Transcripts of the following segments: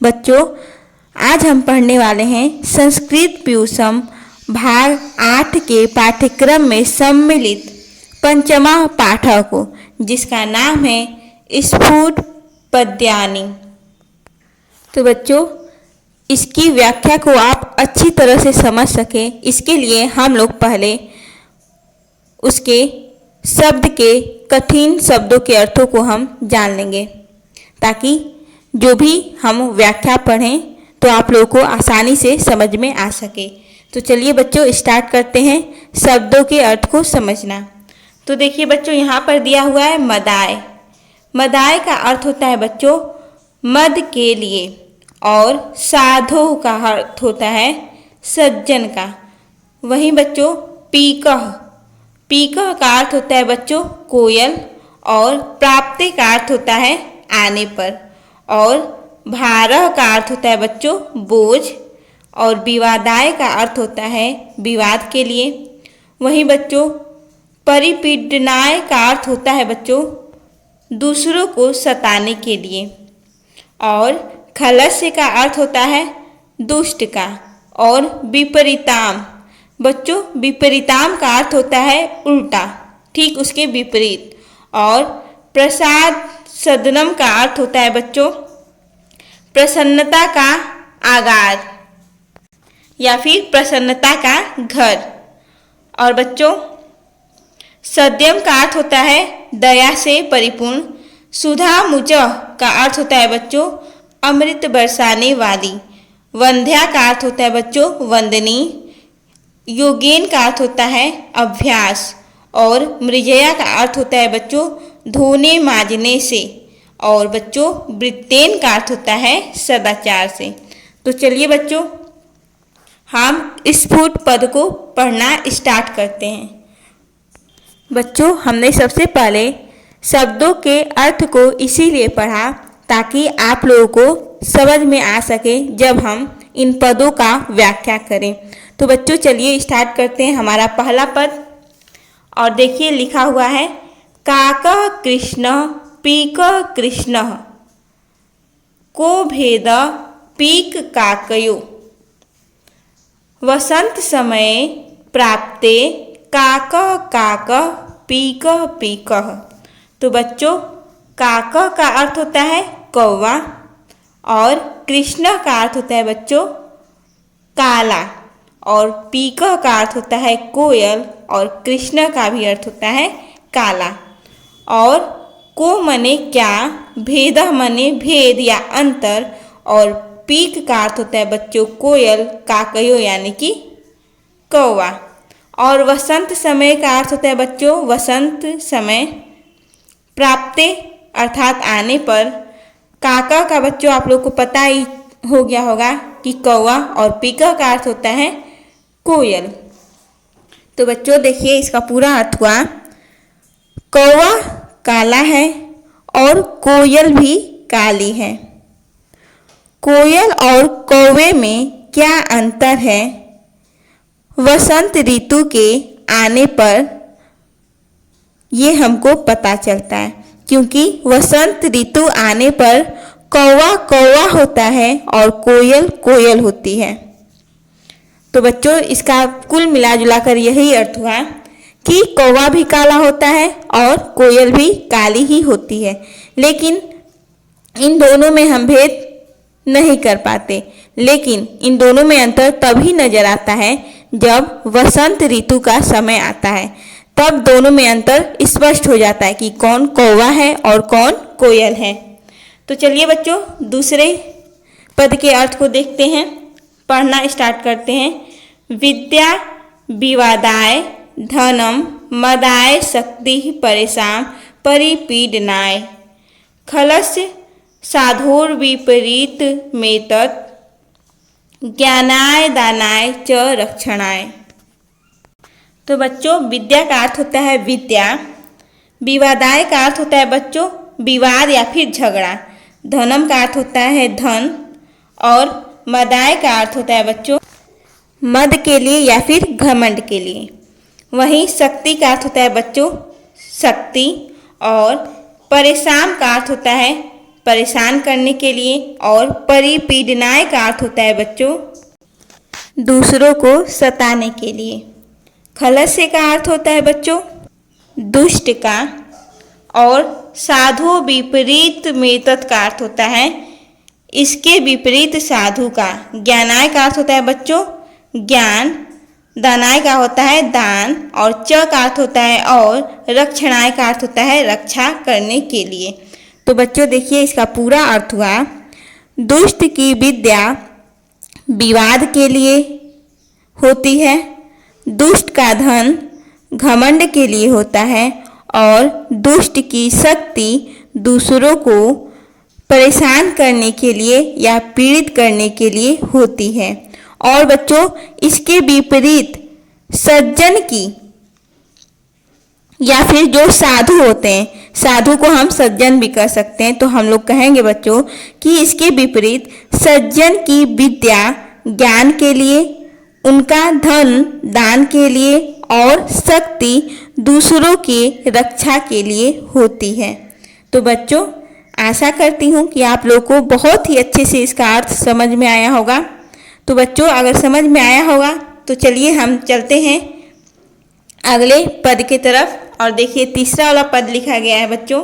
बच्चों, आज हम पढ़ने वाले हैं संस्कृत प्यूसम भाग 8 के पाठ्यक्रम में सम्मिलित पंचमा पाठक को, जिसका नाम है स्फुट पद्यानि। तो बच्चों, इसकी व्याख्या को आप अच्छी तरह से समझ सकें, इसके लिए हम लोग पहले उसके शब्द के कठिन शब्दों के अर्थों को हम जान लेंगे, ताकि जो भी हम व्याख्या पढ़ें तो आप लोगों को आसानी से समझ में आ सके। तो चलिए बच्चों, स्टार्ट करते हैं शब्दों के अर्थ को समझना। तो देखिए बच्चों, यहाँ पर दिया हुआ है मदाय। मदाय का अर्थ होता है बच्चों मद के लिए, और साधो का अर्थ होता है सज्जन का। वहीं बच्चों पीकह, पीकह का अर्थ होता है बच्चों कोयल, और प्राप्ति का अर्थ होता है आने पर, और भारह का अर्थ होता है बच्चों बोझ, और विवादाय का अर्थ होता है विवाद के लिए। वहीं बच्चों परिपीडनाय का अर्थ होता है बच्चों दूसरों को सताने के लिए, और खलस्य का अर्थ होता है दुष्ट का, और विपरीताम, बच्चों विपरीताम का अर्थ होता है उल्टा, ठीक उसके विपरीत। और प्रसाद सदनम का अर्थ होता है बच्चों प्रसन्नता का आगार, या फिर प्रसन्नता का घर। और बच्चों सद्यम का अर्थ होता है दया से परिपूर्ण। सुधा मुझ का अर्थ होता है बच्चों अमृत बरसाने वाली। वंध्या का अर्थ होता है बच्चों वंदनी। योगेन का अर्थ होता है अभ्यास, और मृजया का अर्थ होता है बच्चों धोने मांजने से, और बच्चों वृत्तेन का अर्थ होता है सदाचार से। तो चलिए बच्चों, हम स्फुट पद को पढ़ना स्टार्ट करते हैं। बच्चों, हमने सबसे पहले शब्दों के अर्थ को इसीलिए पढ़ा ताकि आप लोगों को समझ में आ सके जब हम इन पदों का व्याख्या करें। तो बच्चों चलिए स्टार्ट करते हैं हमारा पहला पद। और देखिए लिखा हुआ है काकः कृष्ण पीकः कृष्ण को भेद पीक काकयो। वसंत समय प्राप्ते काकः काकः पीकः पीकः। तो बच्चों काकः का अर्थ होता है कौवा, और कृष्ण का अर्थ होता है बच्चों काला, और पीकः का अर्थ होता है कोयल, और कृष्ण का भी अर्थ होता है काला। और को मने क्या, भेद मने भेद या अंतर, और पीक का अर्थ होता है बच्चों कोयल, काकयो यानी कि कौवा। और वसंत समय का अर्थ होता है बच्चों वसंत समय। प्राप्ते अर्थात आने पर। काका का बच्चों आप लोग को पता ही हो गया होगा कि कौवा, और पीका का अर्थ होता है कोयल। तो बच्चों देखिए इसका पूरा अर्थ हुआ कौवा काला है और कोयल भी काली है। कोयल और कौवे में क्या अंतर है? वसंत ऋतु के आने पर ये हमको पता चलता है, क्योंकि वसंत ऋतु आने पर कौवा कौवा होता है और कोयल कोयल होती है। तो बच्चों इसका कुल मिला जुला कर यही अर्थ हुआ कि कौवा भी काला होता है और कोयल भी काली ही होती है, लेकिन इन दोनों में हम भेद नहीं कर पाते। लेकिन इन दोनों में अंतर तभी नजर आता है जब वसंत ऋतु का समय आता है, तब दोनों में अंतर स्पष्ट हो जाता है कि कौन कौवा है और कौन कोयल है। तो चलिए बच्चों दूसरे पद के अर्थ को देखते हैं, पढ़ना स्टार्ट करते हैं। विद्या विवादाय धनम मदाय शक्ति परेशान परिपीडनाय। खलस्य साधोर विपरीत मेतत् ज्ञानाय दानाय च रक्षणाय। तो बच्चों विद्या का अर्थ होता है विद्या, विवादाय का अर्थ होता है बच्चों विवाद या फिर झगड़ा, धनम का अर्थ होता है धन, और मदाय का अर्थ होता है बच्चों मद के लिए या फिर घमंड के लिए। वहीं शक्ति का अर्थ होता है बच्चों शक्ति, और परेशान का अर्थ होता है परेशान करने के लिए, और परिपीडनाय का अर्थ होता है बच्चों दूसरों को सताने के लिए। खलस्य का अर्थ होता है बच्चों दुष्ट का, और साधु विपरीत में तत् का अर्थ होता है इसके विपरीत साधु का। ज्ञानाय का अर्थ होता है बच्चों ज्ञान, दानाय का होता है दान, और च का अर्थ होता है और, रक्षणाय का अर्थ होता है रक्षा करने के लिए। तो बच्चों देखिए इसका पूरा अर्थ हुआ दुष्ट की विद्या विवाद के लिए होती है, दुष्ट का धन घमंड के लिए होता है, और दुष्ट की शक्ति दूसरों को परेशान करने के लिए या पीड़ित करने के लिए होती है। और बच्चों इसके विपरीत सज्जन की, या फिर जो साधु होते हैं, साधु को हम सज्जन भी कह सकते हैं, तो हम लोग कहेंगे बच्चों कि इसके विपरीत सज्जन की विद्या ज्ञान के लिए, उनका धन दान के लिए, और शक्ति दूसरों की रक्षा के लिए होती है। तो बच्चों आशा करती हूँ कि आप लोगों को बहुत ही अच्छे से इसका अर्थ समझ में आया होगा। तो बच्चों अगर समझ में आया होगा तो चलिए हम चलते हैं अगले पद की तरफ। और देखिए तीसरा वाला पद लिखा गया है बच्चों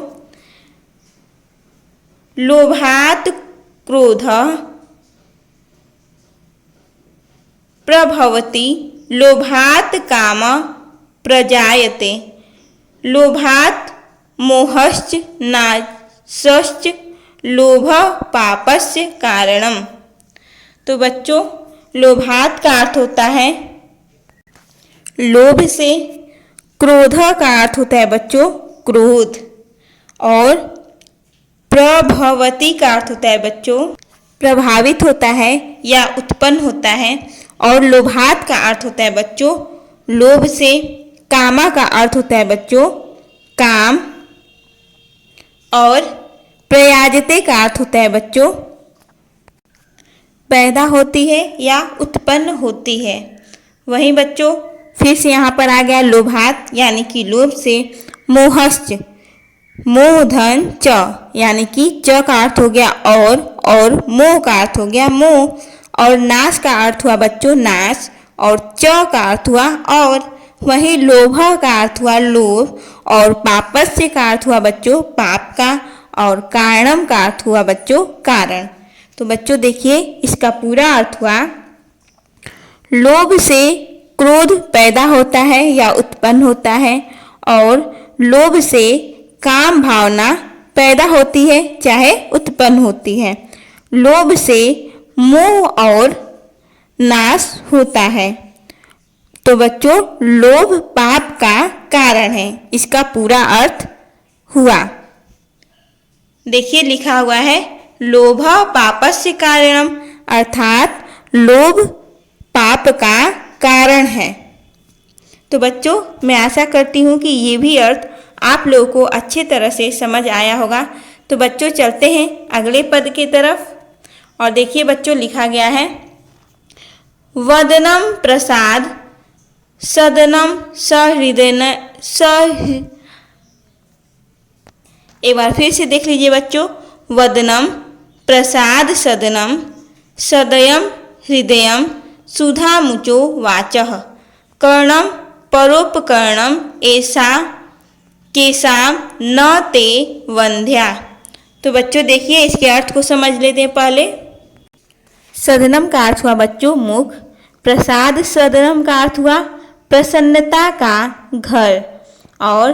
लोभात् क्रोध प्रभवति लोभात् काम प्रजायते लोभात् मोहश्च नाशश्च लोभ पापस्य कारणम। तो बच्चों लोभात् का अर्थ होता है लोभ से, क्रोध का अर्थ होता है बच्चों क्रोध, और प्रभवति का अर्थ होता है बच्चों प्रभावित होता है या उत्पन्न होता है, और लोभात् का अर्थ होता है बच्चों लोभ से, कामा का अर्थ होता है बच्चों काम, और प्रयाजते का अर्थ होता है बच्चों पैदा होती है या उत्पन्न होती है। वहीं बच्चों फिर से यहाँ पर आ गया लोभात् यानी कि लोभ से, मोहश्च मोह धन च यानी कि च का अर्थ हो गया और मोह का अर्थ हो गया मोह, और नाश का अर्थ हुआ बच्चों नाश, और च का अर्थ हुआ और। वहीं लोभ का अर्थ हुआ लोभ, और पापस्य का अर्थ हुआ बच्चों पाप का, और कारणम का अर्थ हुआ बच्चों कारण। तो बच्चों देखिए इसका पूरा अर्थ हुआ लोभ से क्रोध पैदा होता है या उत्पन्न होता है, और लोभ से काम भावना पैदा होती है चाहे उत्पन्न होती है, लोभ से मोह और नाश होता है। तो बच्चों लोभ पाप का कारण है, इसका पूरा अर्थ हुआ। देखिए लिखा हुआ है लोभ पापस्य कारणम, अर्थात लोभ पाप का कारण है। तो बच्चों मैं आशा करती हूँ कि ये भी अर्थ आप लोगों को अच्छे तरह से समझ आया होगा। तो बच्चों चलते हैं अगले पद की तरफ। और देखिए बच्चों लिखा गया है वदनम प्रसाद सदनम सहृदय एक बार फिर से देख लीजिए बच्चों वदनम प्रसाद सदनम सदयम हृदयम सुधामुचो वाचः कर्णम परोपकर्णम ऐसा केसाम न ते वंध्या। तो बच्चों देखिए इसके अर्थ को समझ लेते हैं पहले। सदनम का अर्थ हुआ बच्चों मुख, प्रसाद सदनम का अर्थ हुआ प्रसन्नता का घर, और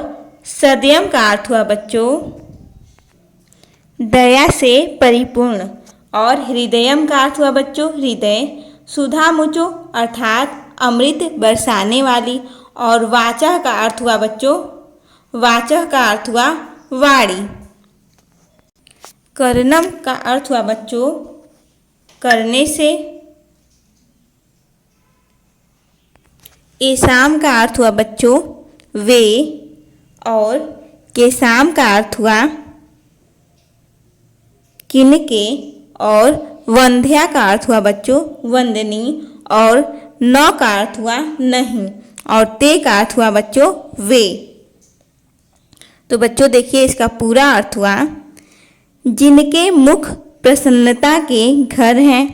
सदयम का अर्थ हुआ बच्चों दया से परिपूर्ण, और हृदयम का अर्थ हुआ बच्चों हृदय, सुधामुचो अर्थात अमृत बरसाने वाली, और वाचा का अर्थ हुआ बच्चों वाचा का अर्थ हुआ वाणी। कर्णम का अर्थ हुआ बच्चों करने से, एसाम का अर्थ हुआ बच्चों वे, और केसाम का अर्थ हुआ किनके, और वंध्या का अर्थ हुआ बच्चों वंदनी, और न का अर्थ हुआ नहीं, और ते का अर्थ हुआ बच्चों वे। तो बच्चों देखिए इसका पूरा अर्थ हुआ जिनके मुख प्रसन्नता के घर हैं,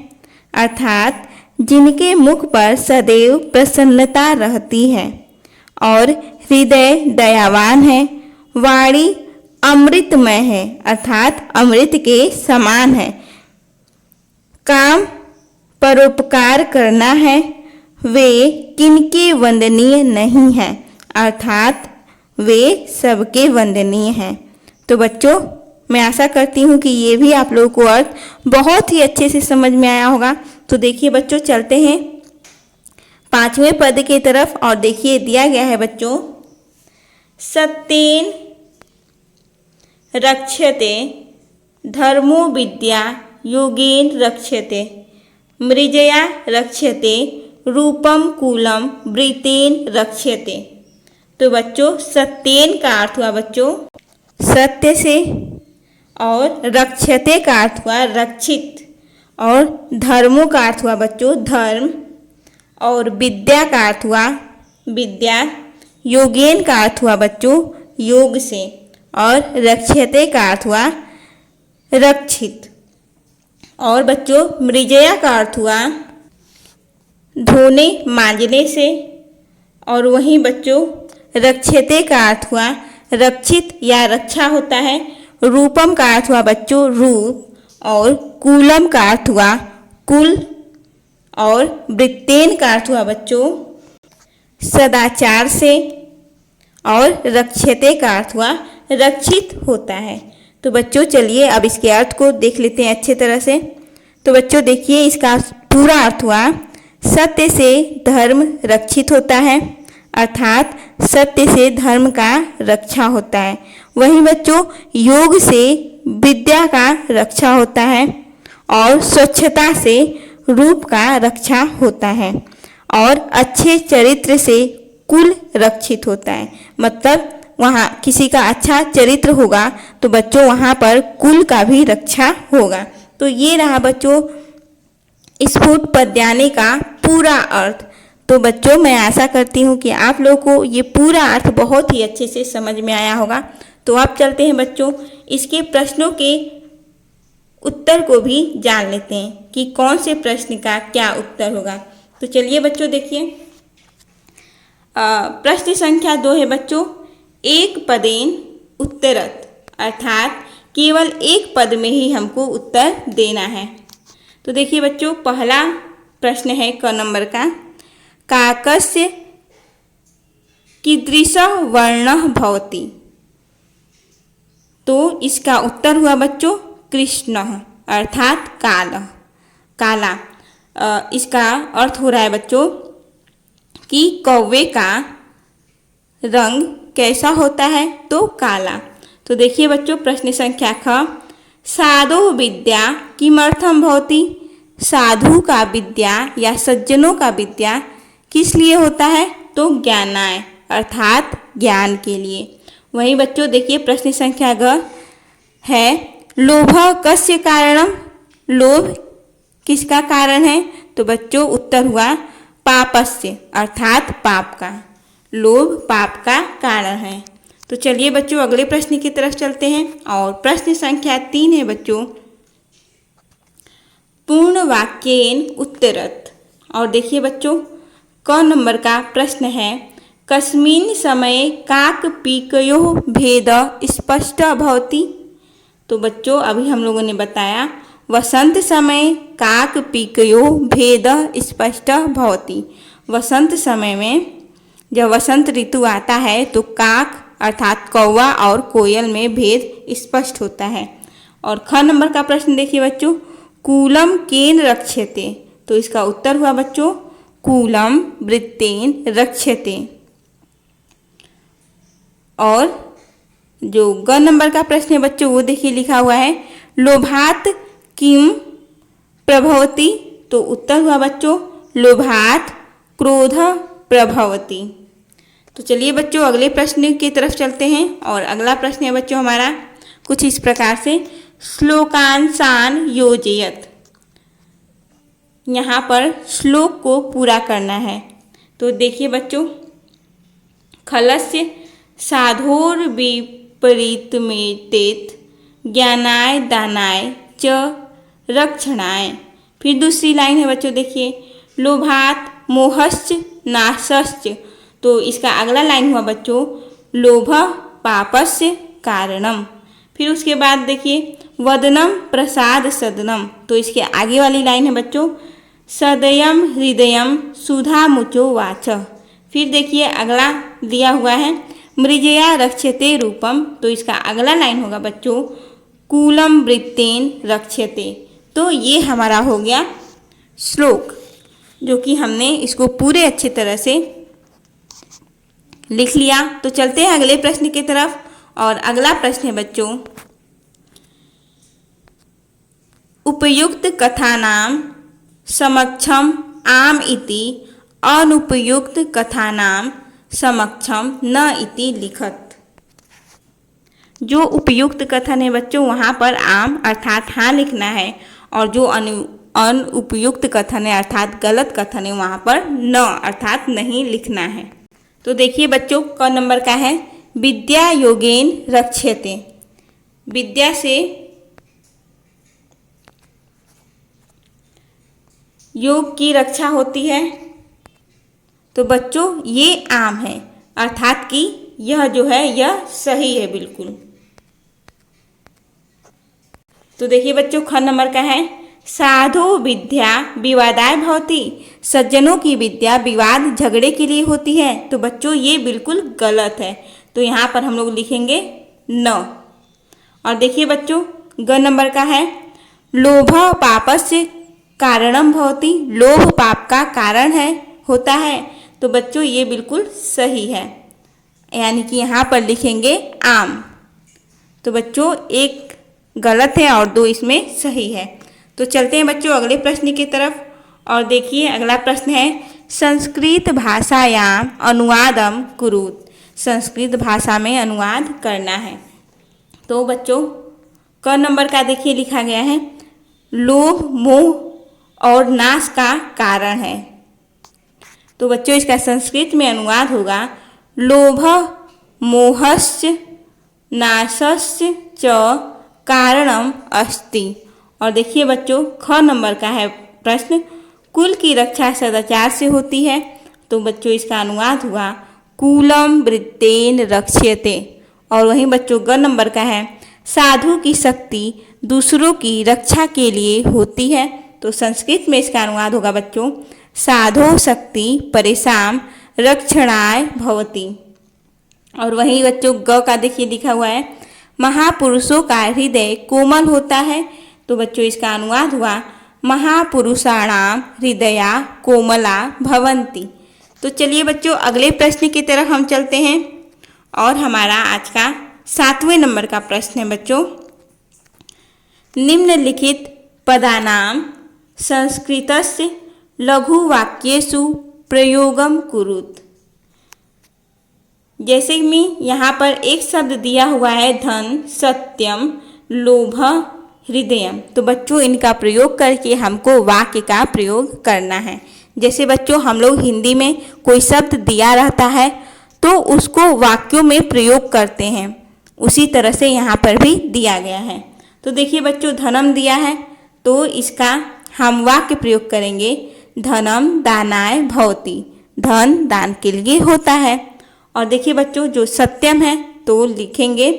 अर्थात जिनके मुख पर सदैव प्रसन्नता रहती है और हृदय दयावान है, वाणी अमृतमय है, अर्थात अमृत के समान है, काम परोपकार करना है, वे किनके वंदनीय नहीं हैं, अर्थात वे सबके वंदनीय हैं। तो बच्चों, मैं आशा करती हूँ कि ये भी आप लोगों को अर्थ बहुत ही अच्छे से समझ में आया होगा। तो देखिए बच्चों, चलते हैं 5वें पद की तरफ और देखिए दिया गया है बच्चों, सत्येन रक्ष्यते धर्मो विद्या योगेन रक्ष्यते मृजया रक्ष्यते रूपम कूलम वृत्तेन रक्ष्यते। तो बच्चों, सत्येन का अर्थ हुआ बच्चों सत्य से, और रक्ष्यते का अर्थ हुआ रक्षित, और धर्मों का अर्थ हुआ बच्चों धर्म, और विद्या का अर्थ हुआ विद्या, योगेन का अर्थ हुआ बच्चों योग से, और रक्ष्यते का अर्थ हुआ रक्षित, और बच्चों मृजया का अर्थ हुआ धोने मांजने से, और वहीं बच्चों रक्ष्यते का अर्थ हुआ रक्षित या रक्षा होता है। रूपम का अर्थ हुआ बच्चों रूप, और कूलम का अर्थ हुआ कुल, और वृत्तेन का अर्थ हुआ बच्चों सदाचार से, और रक्ष्यते का अर्थ हुआ रक्षित होता है। तो बच्चों चलिए अब इसके अर्थ को देख लेते हैं अच्छे तरह से। तो बच्चों देखिए, इसका पूरा अर्थ हुआ सत्य से धर्म रक्षित होता है, अर्थात सत्य से धर्म का रक्षा होता है। वहीं बच्चों योग से विद्या का रक्षा होता है, और स्वच्छता से रूप का रक्षा होता है, और अच्छे चरित्र से कुल रक्षित होता है। मतलब वहाँ किसी का अच्छा चरित्र होगा तो बच्चों वहाँ पर कुल का भी रक्षा होगा। तो ये रहा बच्चों स्फुट पद्यानी का पूरा अर्थ। तो बच्चों मैं आशा करती हूँ कि आप लोगों को ये पूरा अर्थ बहुत ही अच्छे से समझ में आया होगा। तो आप चलते हैं बच्चों इसके प्रश्नों के उत्तर को भी जान लेते हैं कि कौन से प्रश्न का क्या उत्तर होगा। तो चलिए बच्चों देखिए, प्रश्न संख्या 2 है बच्चों, एक पदेन उत्तरत, अर्थात केवल एक पद में ही हमको उत्तर देना है। तो देखिए बच्चों पहला प्रश्न है क नंबर का, काकस्य कीदृशः वर्णः भवति। तो इसका उत्तर हुआ बच्चों कृष्णः, अर्थात काला। इसका अर्थ हो रहा है बच्चों कि कौवे का रंग कैसा होता है, तो काला। तो देखिए बच्चों प्रश्न संख्या ख, साधो विद्या किमर्थम भवति। साधु का विद्या या सज्जनों का विद्या किस लिए होता है, तो ज्ञानाय, अर्थात ज्ञान के लिए। वहीं बच्चों देखिए प्रश्न संख्या ग है, लोभ कस्य कारणम। लोभ किसका कारण है, तो बच्चों उत्तर हुआ पापस्य, अर्थात पाप का। लोभ पाप का कारण है। तो चलिए बच्चों अगले प्रश्न की तरफ चलते हैं और प्रश्न संख्या 3 है बच्चों, पूर्ण वाक्येन उत्तरत। और देखिए बच्चों क नंबर का प्रश्न है, कस्मिन् समये काक पीकयोः भेद स्पष्ट भवति। तो बच्चों अभी हम लोगों ने बताया वसंत समय काक पीकयोः भेद स्पष्ट भवति। वसंत समय में जब वसंत ऋतु आता है तो काक अर्थात कौवा और कोयल में भेद स्पष्ट होता है। और ख नंबर का प्रश्न देखिए बच्चों, कूलम केन रक्ष्यते। तो इसका उत्तर हुआ बच्चों कूलम वृत्तेन रक्ष्यते। और जो ग नंबर का प्रश्न है बच्चों वो देखिए लिखा हुआ है, लोभात किम प्रभवति। तो उत्तर हुआ बच्चों लोभात क्रोध प्रभवति। तो चलिए बच्चों अगले प्रश्न की तरफ चलते हैं और अगला प्रश्न है बच्चों हमारा कुछ इस प्रकार से, श्लोकांशान योजयत। यहाँ पर श्लोक को पूरा करना है। तो देखिए बच्चों, खलस्य साधोर विपरीतमेतेत ज्ञानाय दानाय च रक्षणाय। फिर दूसरी लाइन है बच्चों, देखिए लोभात मोहश्च नाशश्च। तो इसका अगला लाइन हुआ बच्चों लोभ पापस्य कारणम। फिर उसके बाद देखिए वदनम प्रसाद सदनम। तो इसके आगे वाली लाइन है बच्चों सदयम हृदयम सुधा मुचो वाच। फिर देखिए अगला दिया हुआ है मृजया रक्षते रूपम। तो इसका अगला लाइन होगा बच्चों कूलम वृत्तेन रक्षते। तो ये हमारा हो गया श्लोक, जो कि हमने इसको पूरे अच्छी तरह से लिख लिया। तो चलते हैं अगले प्रश्न की तरफ। और अगला प्रश्न है बच्चों उपयुक्त कथानाम समक्षम आम इति अनुपयुक्त कथानाम समक्षम न इति लिखत। जो उपयुक्त कथन है बच्चों वहाँ पर आम अर्थात हाँ लिखना है, और जो अनुपयुक्त कथन है अर्थात गलत कथन है वहाँ पर न अर्थात नहीं लिखना है। तो देखिए बच्चों क नंबर का है विद्या योगेन रक्ष्यते। विद्या से योग की रक्षा होती है। तो बच्चों ये आम है अर्थात कि यह जो है यह सही है बिल्कुल। तो देखिए बच्चों ख नंबर का है साधु विद्या विवादाय भवति। सज्जनों की विद्या विवाद झगड़े के लिए होती है। तो बच्चों ये बिल्कुल गलत है। तो यहाँ पर हम लोग लिखेंगे न। और देखिए बच्चों ग नंबर का है लोभ पापस्य कारणम भवति। लोभ पाप का कारण है होता है। तो बच्चों ये बिल्कुल सही है, यानी कि यहाँ पर लिखेंगे आम। तो बच्चों एक गलत है और दो इसमें सही है। तो चलते हैं बच्चों अगले प्रश्न की तरफ। और देखिए अगला प्रश्न है संस्कृत भाषायाम अनुवादम कुरुत। संस्कृत भाषा में अनुवाद करना है। तो बच्चों क नंबर का देखिए लिखा गया है लोभ मोह और नाश का कारण है। तो बच्चों इसका संस्कृत में अनुवाद होगा लोभ मोहश्च नाशश्च च कारणम अस्ति। और देखिए बच्चों ख नंबर का है प्रश्न कुल की रक्षा सदाचार से होती है। तो बच्चों इसका अनुवाद हुआ कूलम वृत्तेन रक्ष्यते। और वहीं बच्चों ग नंबर का है साधु की शक्ति दूसरों की रक्षा के लिए होती है। तो संस्कृत में इसका अनुवाद होगा बच्चों साधो शक्ति परेशान रक्षणाय भवति। और वहीं बच्चों ग का देखिए लिखा हुआ है महापुरुषों का हृदय कोमल होता है। तो बच्चों इसका अनुवाद हुआ महापुरुषाणाम हृदया कोमला भवन्ति। तो चलिए बच्चों अगले प्रश्न की तरफ हम चलते हैं। और हमारा आज का 7वें नंबर का प्रश्न है बच्चों निम्नलिखित पदानाम संस्कृतस्य लघु वाक्येषु प्रयोगम कुरुत। जैसे कि यहाँ पर एक शब्द दिया हुआ है धन सत्यम लोभ हृदयम। तो बच्चों इनका प्रयोग करके हमको वाक्य का प्रयोग करना है। जैसे बच्चों हम लोग हिंदी में कोई शब्द दिया रहता है तो उसको वाक्यों में प्रयोग करते हैं, उसी तरह से यहाँ पर भी दिया गया है। तो देखिए बच्चों धनम दिया है तो इसका हम वाक्य प्रयोग करेंगे धनम दानाय भवति। धन दान के लिए होता है। और देखिए बच्चों जो सत्यम है तो लिखेंगे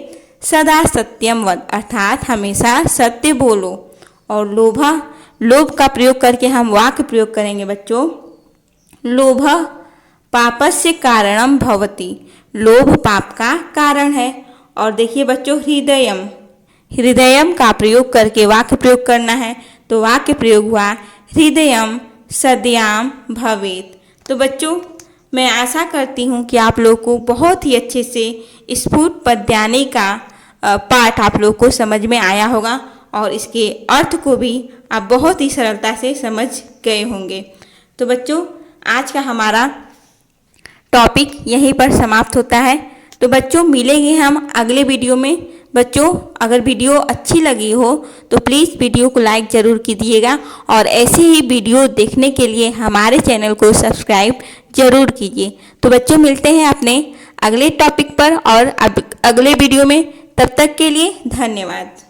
सदा सत्यम वद अर्थात हमेशा सत्य बोलो। और लोभ का प्रयोग करके हम वाक्य प्रयोग करेंगे बच्चों लोभ पापस्य कारणम भवति। लोभ पाप का कारण है। और देखिए बच्चों हृदयम का प्रयोग करके वाक्य प्रयोग करना है। तो वाक्य प्रयोग हुआ हृदयम सद्याम भवेत। तो बच्चों मैं आशा करती हूँ कि आप लोग को बहुत ही अच्छे से स्फुट पद्यानी का पाठ आप लोग को समझ में आया होगा और इसके अर्थ को भी आप बहुत ही सरलता से समझ गए होंगे। तो बच्चों आज का हमारा टॉपिक यहीं पर समाप्त होता है। तो बच्चों मिलेंगे हम अगले वीडियो में। बच्चों अगर वीडियो अच्छी लगी हो तो प्लीज़ वीडियो को लाइक ज़रूर कीजिएगा और ऐसे ही वीडियो देखने के लिए हमारे चैनल को सब्सक्राइब ज़रूर कीजिए। तो बच्चों मिलते हैं अपने अगले टॉपिक पर और अगले वीडियो में। तब तक के लिए धन्यवाद।